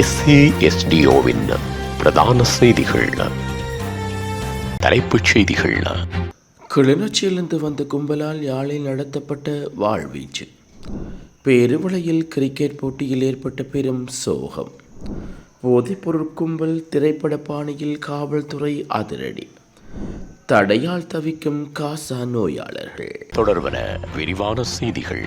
SASDOவின் பிரதான செய்திகள். தலைப்புச் செய்திகள். கிளிநொச்சியிலிருந்து வந்த கும்பலால் யாழில் நடத்தப்பட்ட வாழ்வீச்சு. பேருவளையில் கிரிக்கெட் போட்டியில் ஏற்பட்ட பெரும் சோகம். போதைப்பொருள் கும்பல் திரைப்பட பாணியில் காவல்துறை அதிரடி. தடையால் தவிக்கும் காசா நோயாளர்கள். தொடர்பன விரிவான செய்திகள்.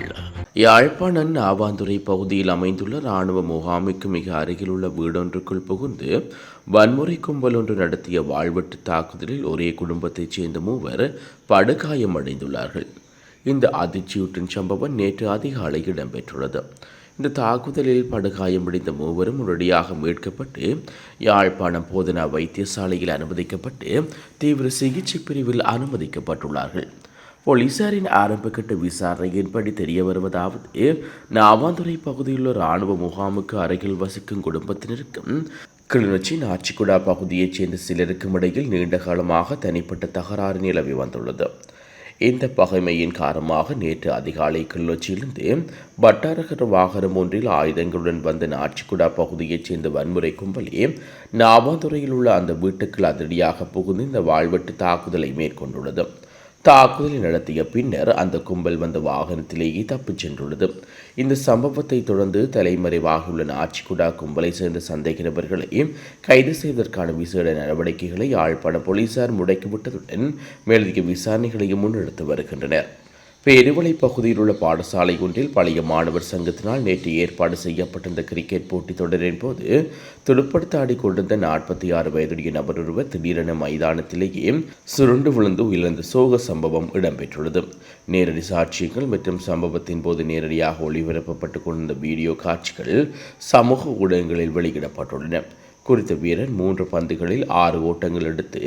யாழ்ப்பாணம் நாவாந்துறை பகுதியில் அமைந்துள்ள இராணுவ முகாமுக்கு மிக அருகில் உள்ள வீடொன்றுக்குள் புகுந்து வன்முறை கும்பல் ஒன்று நடத்திய வாழ்வெட்டு தாக்குதலில் ஒரே குடும்பத்தைச் சேர்ந்த மூவர் படுகாயமடைந்துள்ளார்கள். இந்த அதிர்ச்சியூட்டும் சம்பவம் நேற்று அதிகாலை இடம்பெற்றுள்ளது. இந்த தாக்குதலில் படுகாயமடைந்த மூவரும் உடனடியாக மீட்கப்பட்டு யாழ்ப்பாணம் போதனா வைத்தியசாலையில் அனுமதிக்கப்பட்டு தீவிர சிகிச்சை பிரிவில் அனுமதிக்கப்பட்டுள்ளார்கள். போலீசாரின் ஆரம்பகட்ட விசாரணையின்படி தெரிய வருவதாவது, நாவாந்துறை பகுதியில் உள்ள இராணுவ முகாமுக்கு அருகில் வசிக்கும் குடும்பத்தினருக்கும் கிளிநொச்சி நாச்சிக்குடா பகுதியைச் சேர்ந்த சிலருக்கும் இடையில் நீண்ட காலமாக தனிப்பட்ட தகராறு நிலவி வந்துள்ளது. இந்த பகைமையின் காரணமாக நேற்று அதிகாலை கிளிநொச்சியிலிருந்து வட்டாரகர வாகனம் ஒன்றில் ஆயுதங்களுடன் வந்த நாச்சிக்குடா பகுதியைச் சேர்ந்த வன்முறை கும்பலே நாவாந்துறையில் உள்ள அந்த வீட்டுக்குள் அதிரடியாக புகுந்து இந்த வாழ்வெட்டு தாக்குதலை மேற்கொண்டுள்ளது. தாக்குதலை நடத்திய பின்னர் அந்த கும்பல் வந்த வாகனத்திலேயே தப்பிச் சென்றுள்ளது. இந்த சம்பவத்தை தொடர்ந்து தலைமறைவாகியுள்ள நாச்சிக்குடா கும்பலை சேர்ந்த சந்தேக நபர்களை கைது செய்வதற்கான விசேட நடவடிக்கைகளை யாழ்ப்பாண போலீசார் முடக்கிவிட்டதுடன் மேலதிக விசாரணைகளையும் முன்னெடுத்து வருகின்றனர். பேருவளை பகுதியில் உள்ள பாடசாலை ஒன்றில் பழைய மாணவர் சங்கத்தினால் நேற்று ஏற்பாடு செய்யப்பட்டிருந்த கிரிக்கெட் போட்டி தொடரின் போது துடுப்படுத்த ஆடிக்கொண்டிருந்த 46 வயதுடைய நபர் ஒருவர் திடீரென மைதானத்திலேயே சுருண்டு விழுந்து உயிரிழந்த சோக சம்பவம் இடம்பெற்றுள்ளது. நேரடி சாட்சியங்கள் மற்றும் சம்பவத்தின் போது நேரடியாக ஒளிபரப்பப்பட்டுக் கொண்டிருந்த வீடியோ காட்சிகள் சமூக ஊடகங்களில் வெளியிடப்பட்டுள்ளன. குறித்த வீரர் 3 பந்துகளில் 6 ஓட்டங்கள் எடுத்து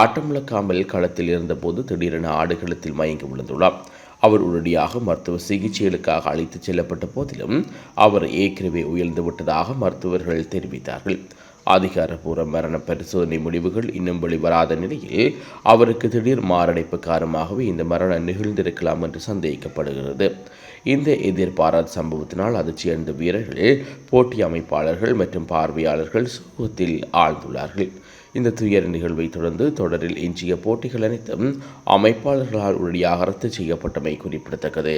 ஆட்டமிழக்காமல் களத்தில் இருந்தபோது திடீரென ஆடுகளத்தில் மயங்கி விழுந்துள்ளார். அவர் உடனடியாக மருத்துவ சிகிச்சைகளுக்காக அழைத்துச் செல்லப்பட்ட போதிலும் அவர் ஏற்கனவே உயர்ந்து விட்டதாக மருத்துவர்கள் தெரிவித்தார்கள். அதிகாரப்பூர்வ மரண பரிசோதனை முடிவுகள் இன்னும் வெளிவராத நிலையில் அவருக்கு திடீர் மாரடைப்பு காரணமாகவே இந்த மரணம் நிகழ்ந்திருக்கலாம் என்று சந்தேகிக்கப்படுகிறது. இந்த எதிர்பாராத சம்பவத்தினால் அதிர்ச்சியடைந்த வீரர்கள், போட்டி அமைப்பாளர்கள் மற்றும் பார்வையாளர்கள் சோகத்தில் ஆழ்ந்துள்ளார்கள். இந்த துயர நிகழ்வை தொடர்ந்து தொடரில் எஞ்சிய போட்டிகள் அனைத்தும் அமைப்பாளர்களால் உடனடியாக ரத்து செய்யப்பட்டமை குறிப்பிடத்தக்கது.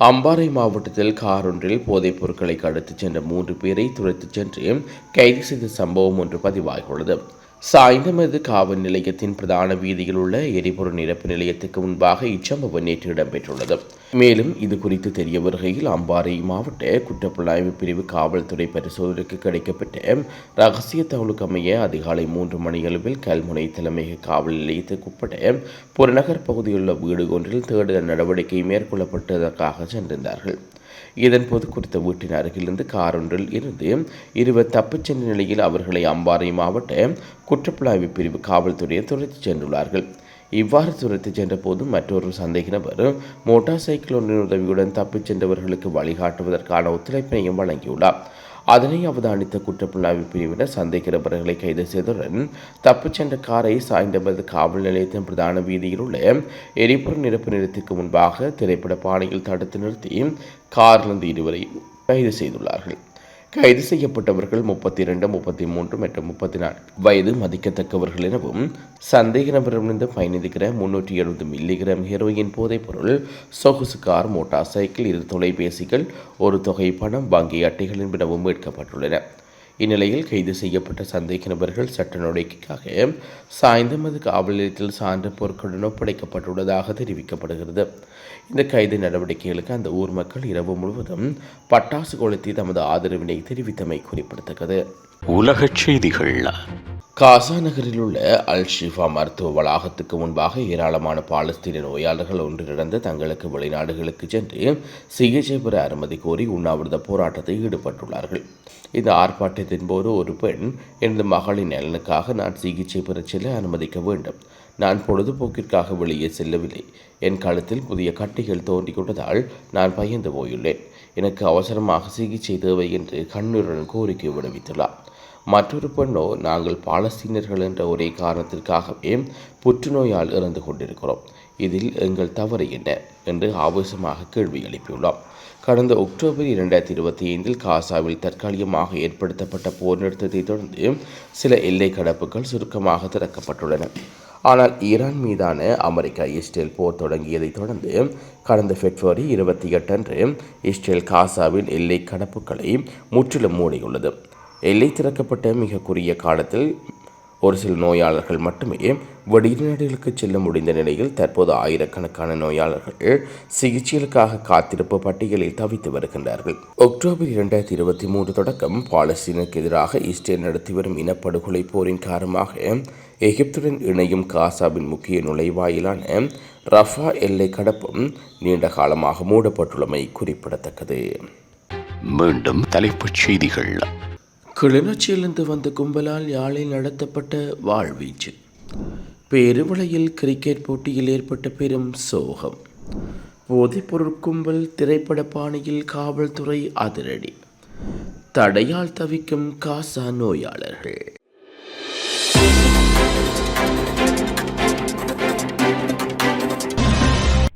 அம்பாறை மாவட்டத்தில் கார் ஒன்றில் போதைப் பொருட்களை கடத்திச் சென்ற 3 பேரை துரைத்துச் சென்று கைது செய்த சம்பவம் ஒன்று பதிவாகியுள்ளது. சாய்ந்தமது காவல் நிலையத்தின் பிரதான வீதியில் உள்ள எரிபொருள் நிரப்பு நிலையத்துக்கு முன்பாக இச்சம்பவம் நேற்று இடம்பெற்றுள்ளது. மேலும் இது குறித்து தெரிய வருகையில் அம்பாறை மாவட்ட குற்றப்புலனாய்வு பிரிவு காவல்துறை பரிசோதனைக்கு கிடைக்கப்பட்ட ரகசிய தகவலுக்கு அமைய அதிகாலை 3 மணியளவில் கல்முனை தலைமையக காவல் நிலையத்துக்குட்பட்ட புறநகர் பகுதியில் உள்ள வீடு ஒன்றில் தேடுதல் நடவடிக்கை மேற்கொள்ளப்பட்டதற்காக சென்றிருந்தார்கள். இதன்போது குறித்த வீட்டின் அருகிலிருந்து கார் ஒன்றில் இருந்து 20 தப்பிச் சென்ற நிலையில் அவர்களை அம்பாறை மாவட்ட குற்றப்புலனாய்வு பிரிவு காவல்துறையை துரைத்துச் சென்றுள்ளார்கள். இவ்வாறு துரைத்துச் சென்ற போது மற்றொரு சந்தேக நபர் மோட்டார் சைக்கிள் ஒன்றின் உதவியுடன் தப்பிச் சென்றவர்களுக்கு வழிகாட்டுவதற்கான ஒத்துழைப்பினையும் வழங்கியுள்ளார். அதனை அவதானித்த குற்றப்புலனாய்வு பிரிவினர் சந்தேக நபர்களை கைது செய்ததுடன் தப்பிச் சென்ற காரை சாய்ந்தமது காவல் நிலையத்தின் பிரதான வீதியில் உள்ள எரிபொருள் நிரப்பு நிலையத்திற்கு முன்பாக திரைப்பட பாணியில் தடுத்து நிறுத்தி காரிலிருந்து 2 கைது செய்துள்ளார்கள். கைது செய்யப்பட்டவர்கள் 32, 33 மற்றும் 34 வயது மதிக்கத்தக்கவர்கள் எனவும் சந்தேக நபரிடமிருந்து 15 கிராம் 370 மில்லிகிராம் ஹெரோயின் போதைப்பொருள், சொகுசு கார், மோட்டார் சைக்கிள், 2 தொலைபேசிகள், ஒரு தொகை பணம், வங்கி அட்டைகள் என்பனவும் மீட்கப்பட்டுள்ளன. இந்நிலையில் கைது செய்யப்பட்ட சந்தேக நபர்கள் சட்ட நடவடிக்கைக்காக சாய்ந்தமது காவல் நிலையத்தில் சான்று பொருட்களுடன் ஒப்படைக்கப்பட்டுள்ளதாக தெரிவிக்கப்படுகிறது. இந்த கைது நடவடிக்கைகளுக்கு அந்த ஊர் மக்கள் இரவு முழுவதும் பட்டாசு கொளுத்தி தமது ஆதரவினை தெரிவித்தமை குறிப்பிடத்தக்கது. உலகச் செய்திகள். காசா நகரில் உள்ள அல் ஷிஃபா மருத்துவ வளாகத்துக்கு முன்பாக ஏராளமான பாலஸ்தீன நோயாளர்கள் ஒன்றிணைந்து தங்களுக்கு வெளிநாடுகளுக்கு சென்று சிகிச்சை பெற அனுமதி கோரி உண்ணாவிரத போராட்டத்தில் ஈடுபட்டுள்ளார்கள். இந்த ஆர்ப்பாட்டத்தின் போது ஒரு பெண் எனது மகளின் நலனுக்காக நான் சிகிச்சை பெற செல்ல அனுமதிக்க வேண்டும். நான் பொழுதுபோக்கிற்காக வெளியே செல்லவில்லை. என் கழுத்தில் புதிய கட்டிகள் தோன்றிக்கொண்டதால் நான் பயந்து போயுள்ளேன். எனக்கு அவசரமாக சிகிச்சை தேவை என்று கண்ணீருடன் கோரிக்கை விடுவித்துள்ளார். மற்றொரு பெண்ணோ, நாங்கள் பாலஸ்தீனர்கள் என்ற ஒரே காரணத்திற்காகவே புற்றுநோயால் இறந்து கொண்டிருக்கிறோம். இதில் எங்கள் தவறு என்ன என்று ஆவேசமாக கேள்வி எழுப்பியுள்ளார். கடந்த அக்டோபர் 2025 காசாவில் தற்காலிகமாக ஏற்படுத்தப்பட்ட போர் நிறுத்தத்தை தொடர்ந்து சில எல்லை கடப்புகள் சுருக்கமாக திறக்கப்பட்டுள்ளன. ஆனால் ஈரான் மீதான அமெரிக்கா இஸ்ரேல் போர் தொடங்கியதை தொடர்ந்து கடந்த பிப்ரவரி 28 அன்று இஸ்ரேல் காசாவின் எல்லை கடப்புகளை முற்றிலும் மூடியுள்ளது. எல்லை திறக்கப்பட்ட மிக குறுகிய காலத்தில் ஒரு சில நோயாளர்கள் மட்டுமே வெளிநாடுகளுக்கு செல்ல முடிந்த நிலையில் தற்போது ஆயிரக்கணக்கான நோயாளர்கள் சிகிச்சைகளுக்காக காத்திருப்பு பட்டியலில் தவித்து வருகின்றார்கள். அக்டோபர் 2023 தொடக்கம் பாலஸ்தீனுக்கு எதிராக இஸ்ரேல் நடத்தி வரும் இனப்படுகொலை போரின் காரணமாக எகிப்துடன் இணையும் காசாவின் முக்கிய நுழைவாயிலான ரஃபா எல்லை கடப்பும் நீண்ட காலமாக மூடப்பட்டுள்ளமை குறிப்பிடத்தக்கது. மீண்டும் தலைப்புச் செய்திகள். கிளிநொச்சியிலிருந்து வந்த கும்பலால் யாழில் நடத்தப்பட்ட வாழ்வீச்சு. பேருவளையில் கிரிக்கெட் போட்டியில் ஏற்பட்ட பெரும் சோகம். போதைப்பொருள் கும்பல் திரைப்பட பாணியில் காவல்துறை அதிரடி. தடையால் தவிக்கும் காசா நோயாளர்கள்.